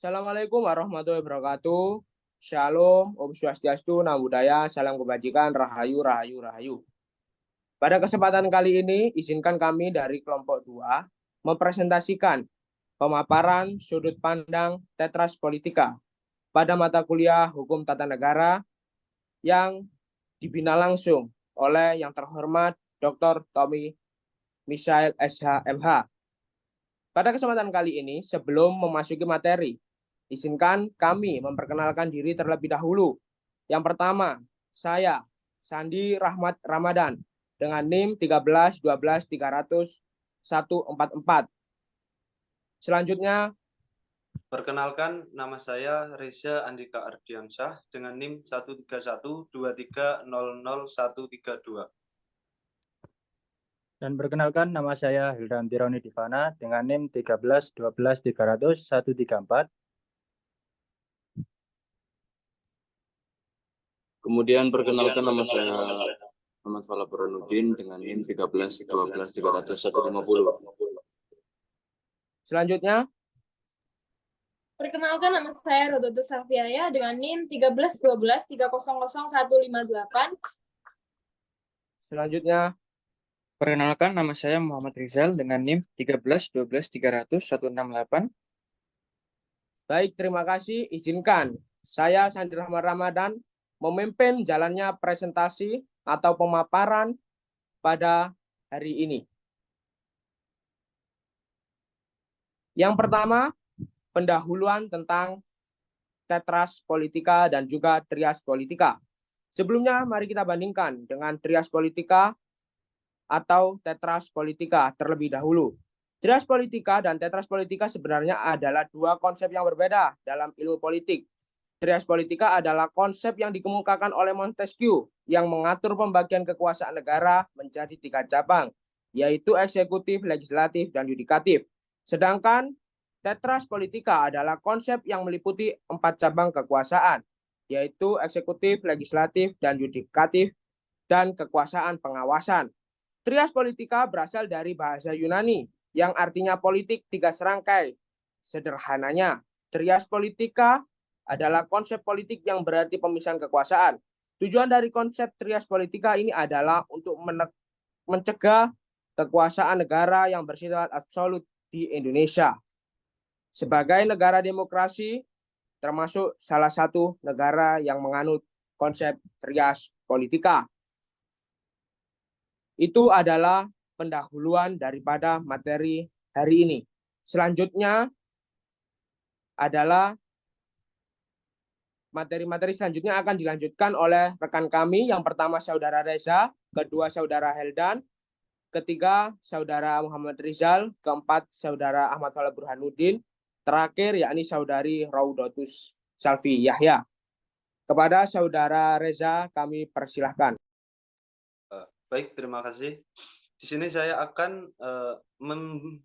Assalamualaikum warahmatullahi wabarakatuh. Shalom, Om Swastiastu, Namo Buddhaya, salam kebajikan, rahayu, rahayu, rahayu. Pada kesempatan kali ini, izinkan kami dari kelompok 2 mempresentasikan pemaparan sudut pandang Tetras Politika pada mata kuliah Hukum Tata Negara yang dibina langsung oleh yang terhormat Dr. Tommy Michael SH.MH. Pada kesempatan kali ini, sebelum memasuki materi, izinkan kami memperkenalkan diri terlebih dahulu. Yang pertama, saya Sandi Rahmat Ramadan dengan NIM 13 12 300 144. Selanjutnya, Perkenalkan, nama saya Reza Andika Ardiansyah dengan NIM 13123000132. Dan perkenalkan, nama saya Hildan Tironi Divana dengan NIM 13 12 300 134. Kemudian perkenalkan, nama saya Muhammad Fala Burhanuddin dengan NIM 13 12 300 150. selanjutnya, Perkenalkan, nama saya Rodoto Safiaya dengan NIM 13 12 300 158. selanjutnya, Perkenalkan, nama saya Muhammad Rizal dengan NIM 13 12 300 168. baik, terima kasih. Izinkan saya Sandi Rahmat Ramadan memimpin jalannya presentasi atau pemaparan pada hari ini. Yang pertama, pendahuluan tentang Tetras Politika dan juga Trias Politika. Sebelumnya, mari kita bandingkan dengan Trias Politika atau Tetras Politika terlebih dahulu. Trias Politika dan Tetras Politika sebenarnya adalah dua konsep yang berbeda dalam ilmu politik. Trias Politika adalah konsep yang dikemukakan oleh Montesquieu yang mengatur pembagian kekuasaan negara menjadi 3 cabang, yaitu eksekutif, legislatif, dan yudikatif. Sedangkan Tetras Politika adalah konsep yang meliputi 4 cabang kekuasaan, yaitu eksekutif, legislatif, dan yudikatif, dan kekuasaan pengawasan. Trias Politika berasal dari bahasa Yunani yang artinya politik 3 serangkai. Sederhananya, Trias Politika adalah konsep politik yang berarti pemisahan kekuasaan. Tujuan dari konsep Trias Politika ini adalah untuk mencegah kekuasaan negara yang bersifat absolut di Indonesia. Sebagai negara demokrasi, termasuk salah satu negara yang menganut konsep Trias Politika. Itu adalah pendahuluan daripada materi hari ini. Selanjutnya adalah materi-materi selanjutnya akan dilanjutkan oleh rekan kami. Yang pertama Saudara Reza, kedua Saudara Heldan, ketiga Saudara Muhammad Rizal, keempat Saudara Ahmad Fala Burhanuddin, terakhir yakni Saudari Raudatus Salvi Yahya. Kepada Saudara Reza kami persilahkan. Baik, terima kasih. Di sini saya akan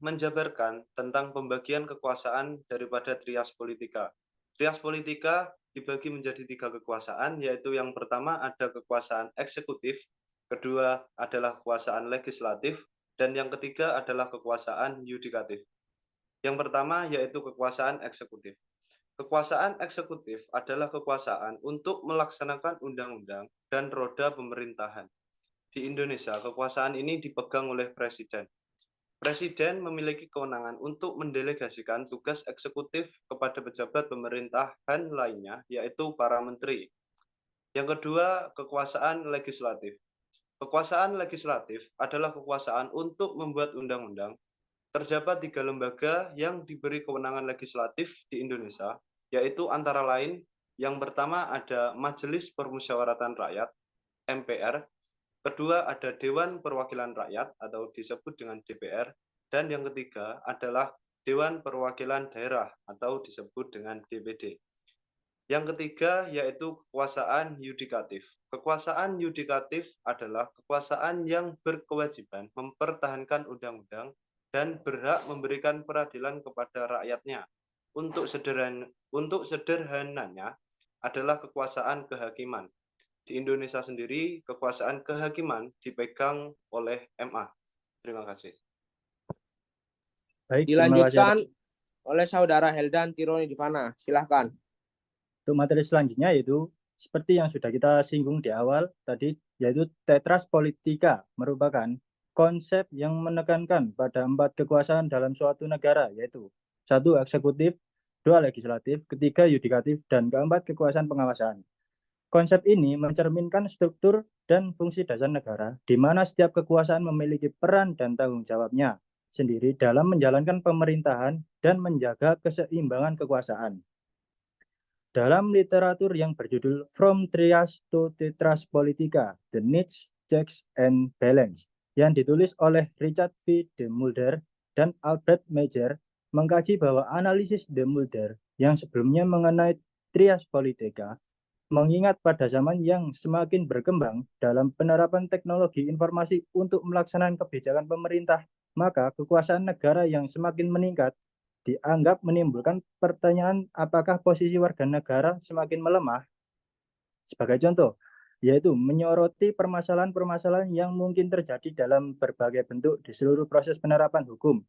menjabarkan tentang pembagian kekuasaan daripada Trias Politika. Trias Politika dibagi menjadi 3 kekuasaan, yaitu yang pertama ada kekuasaan eksekutif, kedua adalah kekuasaan legislatif, dan yang ketiga adalah kekuasaan yudikatif. Yang pertama yaitu kekuasaan eksekutif. Kekuasaan eksekutif adalah kekuasaan untuk melaksanakan undang-undang dan roda pemerintahan. Di Indonesia, kekuasaan ini dipegang oleh Presiden. Presiden memiliki kewenangan untuk mendelegasikan tugas eksekutif kepada pejabat pemerintahan lainnya, yaitu para menteri. Yang kedua, kekuasaan legislatif. Kekuasaan legislatif adalah kekuasaan untuk membuat undang-undang. Terdapat 3 lembaga yang diberi kewenangan legislatif di Indonesia, yaitu antara lain, yang pertama ada Majelis Permusyawaratan Rakyat, MPR, kedua ada Dewan Perwakilan Rakyat atau disebut dengan DPR, dan yang ketiga adalah Dewan Perwakilan Daerah atau disebut dengan DPD. Yang ketiga yaitu kekuasaan yudikatif. Kekuasaan yudikatif adalah kekuasaan yang berkewajiban mempertahankan undang-undang dan berhak memberikan peradilan kepada rakyatnya. Untuk sederhananya adalah kekuasaan kehakiman. Di Indonesia sendiri, kekuasaan kehakiman dipegang oleh MA. Terima kasih. Baik, Dilanjutkan oleh Saudara Heldan Tironi Divana. Silahkan. Untuk materi selanjutnya yaitu seperti yang sudah kita singgung di awal tadi, yaitu Tetras Politika merupakan konsep yang menekankan pada 4 kekuasaan dalam suatu negara, yaitu 1. Eksekutif, 2. Legislatif, 3. Yudikatif, dan 4. Kekuasaan pengawasan. Konsep ini mencerminkan struktur dan fungsi dasar negara, di mana setiap kekuasaan memiliki peran dan tanggung jawabnya sendiri dalam menjalankan pemerintahan dan menjaga keseimbangan kekuasaan. Dalam literatur yang berjudul From Trias to Tetras Politica, The Needs, Checks, and Balance, yang ditulis oleh Richard V. de Mulder dan Albert Major, mengkaji bahwa analisis de Mulder yang sebelumnya mengenai Trias Politica mengingat pada zaman yang semakin berkembang dalam penerapan teknologi informasi untuk melaksanakan kebijakan pemerintah, maka kekuasaan negara yang semakin meningkat dianggap menimbulkan pertanyaan apakah posisi warga negara semakin melemah. Sebagai contoh, yaitu menyoroti permasalahan-permasalahan yang mungkin terjadi dalam berbagai bentuk di seluruh proses penerapan hukum.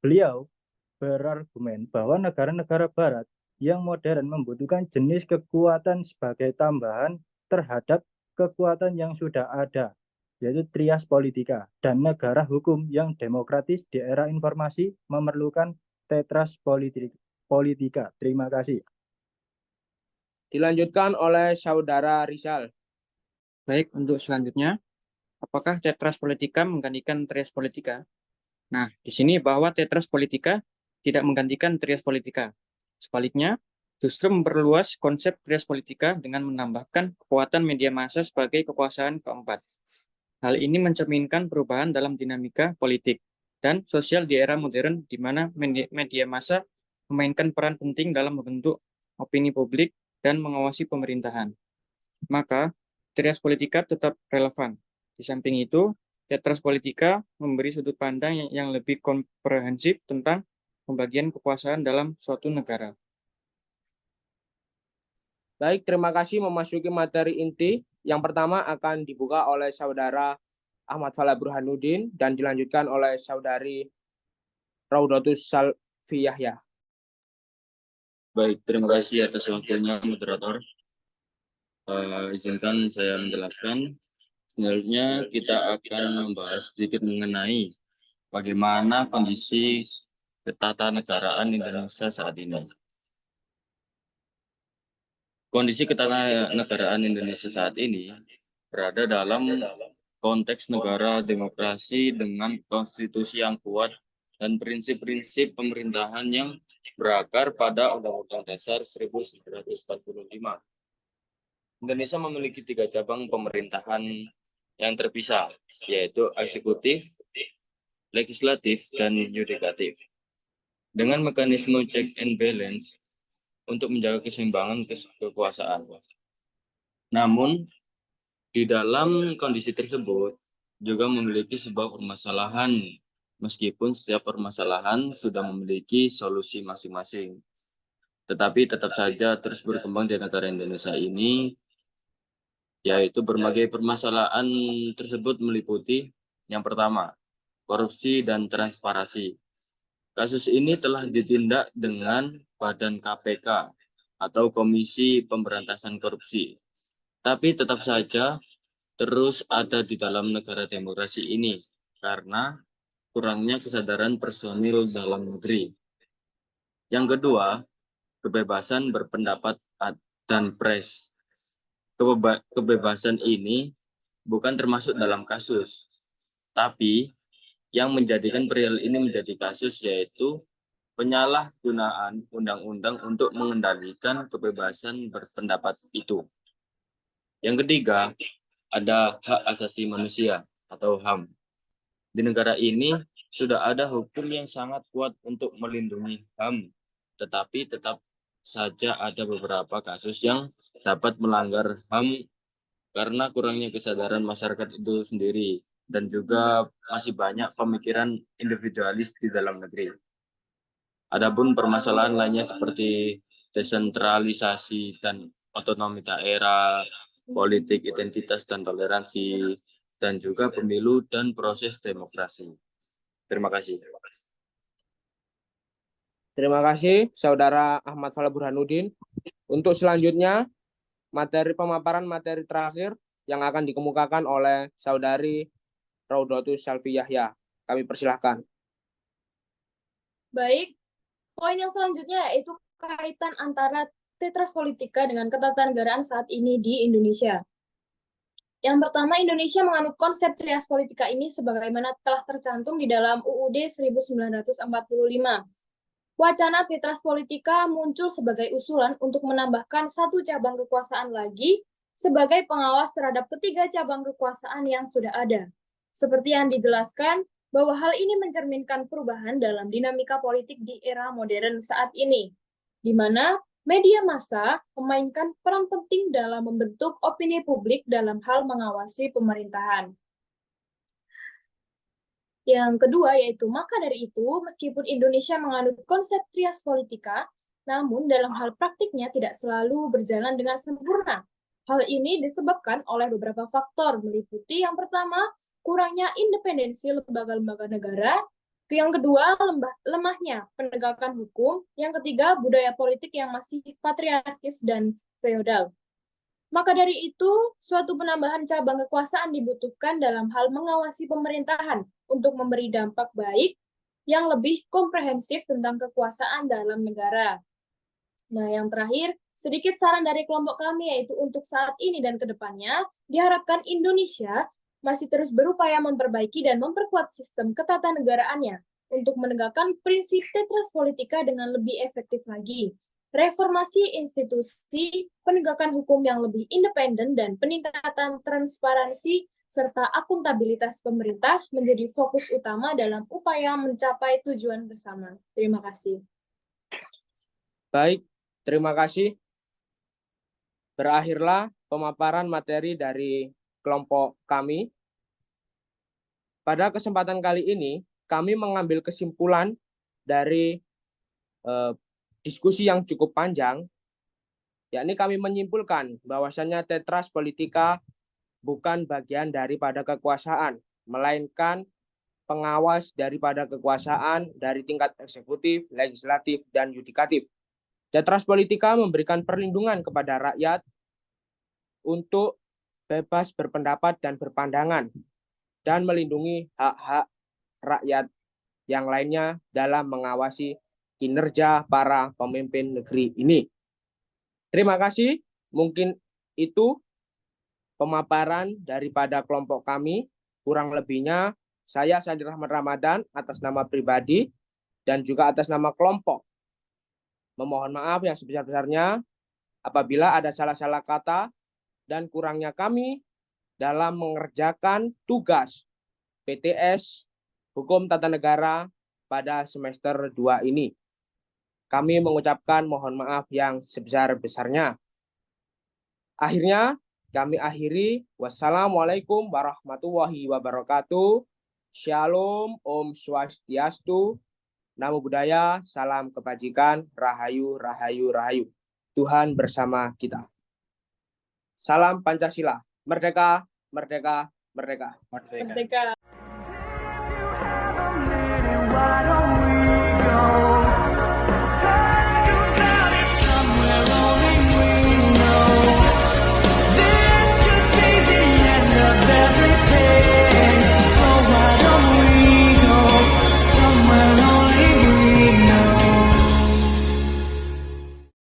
Beliau berargumen bahwa negara-negara barat yang modern membutuhkan jenis kekuatan sebagai tambahan terhadap kekuatan yang sudah ada, yaitu trias politika, dan negara hukum yang demokratis di era informasi memerlukan tetras politika. Terima kasih. Dilanjutkan oleh Saudara Rizal. Baik, untuk selanjutnya, apakah Tetras Politika menggantikan Trias Politika? Nah, di sini bahwa Tetras Politika tidak menggantikan Trias Politika. Sebaliknya, justru memperluas konsep Trias Politika dengan menambahkan kekuatan media massa sebagai kekuasaan keempat. Hal ini mencerminkan perubahan dalam dinamika politik dan sosial di era modern, di mana media massa memainkan peran penting dalam membentuk opini publik dan mengawasi pemerintahan. Maka, Trias Politika tetap relevan. Di samping itu, Tetras Politika memberi sudut pandang yang lebih komprehensif tentang pembagian kekuasaan dalam suatu negara. Baik, terima kasih. Memasuki materi inti. Yang pertama akan dibuka oleh Saudara Ahmad Falah Burhanuddin dan dilanjutkan oleh Saudari Raudatus Salfi Yahya. Baik, terima kasih atas waktunya moderator. Izinkan saya menjelaskan. Selanjutnya kita akan membahas sedikit mengenai bagaimana kondisi ketatanegaraan Indonesia saat ini. Kondisi ketatanegaraan Indonesia saat ini berada dalam konteks negara demokrasi dengan konstitusi yang kuat dan prinsip-prinsip pemerintahan yang berakar pada Undang-Undang Dasar 1945. Indonesia memiliki 3 cabang pemerintahan yang terpisah, yaitu eksekutif, legislatif, dan yudikatif. Dengan mekanisme check and balance untuk menjaga keseimbangan kekuasaan. Namun, di dalam kondisi tersebut juga memiliki sebuah permasalahan, meskipun setiap permasalahan sudah memiliki solusi masing-masing. Tetapi tetap saja terus berkembang di negara Indonesia ini, yaitu berbagai permasalahan tersebut meliputi yang pertama, korupsi dan transparansi. Kasus ini telah ditindak dengan Badan KPK atau Komisi Pemberantasan Korupsi. Tapi tetap saja terus ada di dalam negara demokrasi ini karena kurangnya kesadaran personil dalam negeri. Yang kedua, kebebasan berpendapat dan pers. Kebebasan ini bukan termasuk dalam kasus, tapi yang menjadikan perihal ini menjadi kasus yaitu penyalahgunaan undang-undang untuk mengendalikan kebebasan berpendapat itu. Yang ketiga, ada hak asasi manusia atau HAM. Di negara ini sudah ada hukum yang sangat kuat untuk melindungi HAM, tetapi tetap saja ada beberapa kasus yang dapat melanggar HAM karena kurangnya kesadaran masyarakat itu sendiri dan juga masih banyak pemikiran individualis di dalam negeri. Adapun permasalahan lainnya seperti desentralisasi dan otonomi daerah, politik identitas dan toleransi, dan juga pemilu dan proses demokrasi. Terima kasih. Terima kasih, Saudara Ahmad Fala Burhanuddin. Untuk selanjutnya, pemaparan materi terakhir yang akan dikemukakan oleh Saudari Raudatus Salfi Yahya. Kami persilahkan. Baik, poin yang selanjutnya yaitu kaitan antara Tetras Politika dengan ketatanegaraan saat ini di Indonesia. Yang pertama, Indonesia menganut konsep trias politika ini sebagaimana telah tercantum di dalam UUD 1945. Wacana Tetras Politika muncul sebagai usulan untuk menambahkan satu cabang kekuasaan lagi sebagai pengawas terhadap ketiga cabang kekuasaan yang sudah ada. Seperti yang dijelaskan, bahwa hal ini mencerminkan perubahan dalam dinamika politik di era modern saat ini, di mana media massa memainkan peran penting dalam membentuk opini publik dalam hal mengawasi pemerintahan. Yang kedua yaitu, maka dari itu, meskipun Indonesia menganut konsep trias politika, namun dalam hal praktiknya tidak selalu berjalan dengan sempurna. Hal ini disebabkan oleh beberapa faktor, meliputi yang pertama, kurangnya independensi lembaga-lembaga negara, yang kedua, lemahnya penegakan hukum, yang ketiga, budaya politik yang masih patriarkis dan feodal. Maka dari itu, suatu penambahan cabang kekuasaan dibutuhkan dalam hal mengawasi pemerintahan untuk memberi dampak baik yang lebih komprehensif tentang kekuasaan dalam negara. Nah, yang terakhir, sedikit saran dari kelompok kami yaitu untuk saat ini dan ke depannya, diharapkan Indonesia masih terus berupaya memperbaiki dan memperkuat sistem ketatanegaraannya untuk menegakkan prinsip Tetras Politika dengan lebih efektif lagi. Reformasi institusi, penegakan hukum yang lebih independen, dan peningkatan transparansi serta akuntabilitas pemerintah menjadi fokus utama dalam upaya mencapai tujuan bersama. Terima kasih. Baik, terima kasih. Berakhirlah pemaparan materi dari kelompok kami. Pada kesempatan kali ini, kami mengambil kesimpulan dari diskusi yang cukup panjang, yakni kami menyimpulkan bahwasannya Tetras Politika bukan bagian daripada kekuasaan, melainkan pengawas daripada kekuasaan dari tingkat eksekutif, legislatif, dan yudikatif. Tetras Politika memberikan perlindungan kepada rakyat untuk bebas berpendapat dan berpandangan, dan melindungi hak-hak rakyat yang lainnya dalam mengawasi kinerja para pemimpin negeri ini. Terima kasih. Mungkin itu pemaparan daripada kelompok kami. Kurang lebihnya, saya Sandi Rahmat Ramadan atas nama pribadi dan juga atas nama kelompok memohon maaf yang sebesar-besarnya apabila ada salah-salah kata dan kurangnya kami dalam mengerjakan tugas PTS Hukum Tata Negara pada semester 2 ini. Kami mengucapkan mohon maaf yang sebesar-besarnya. Akhirnya, kami akhiri. Wassalamualaikum warahmatullahi wabarakatuh. Shalom, Om Swastiastu, Namo Buddhaya, salam kebajikan, rahayu, rahayu, rahayu. Tuhan bersama kita. Salam Pancasila. Merdeka, merdeka, merdeka. Merdeka.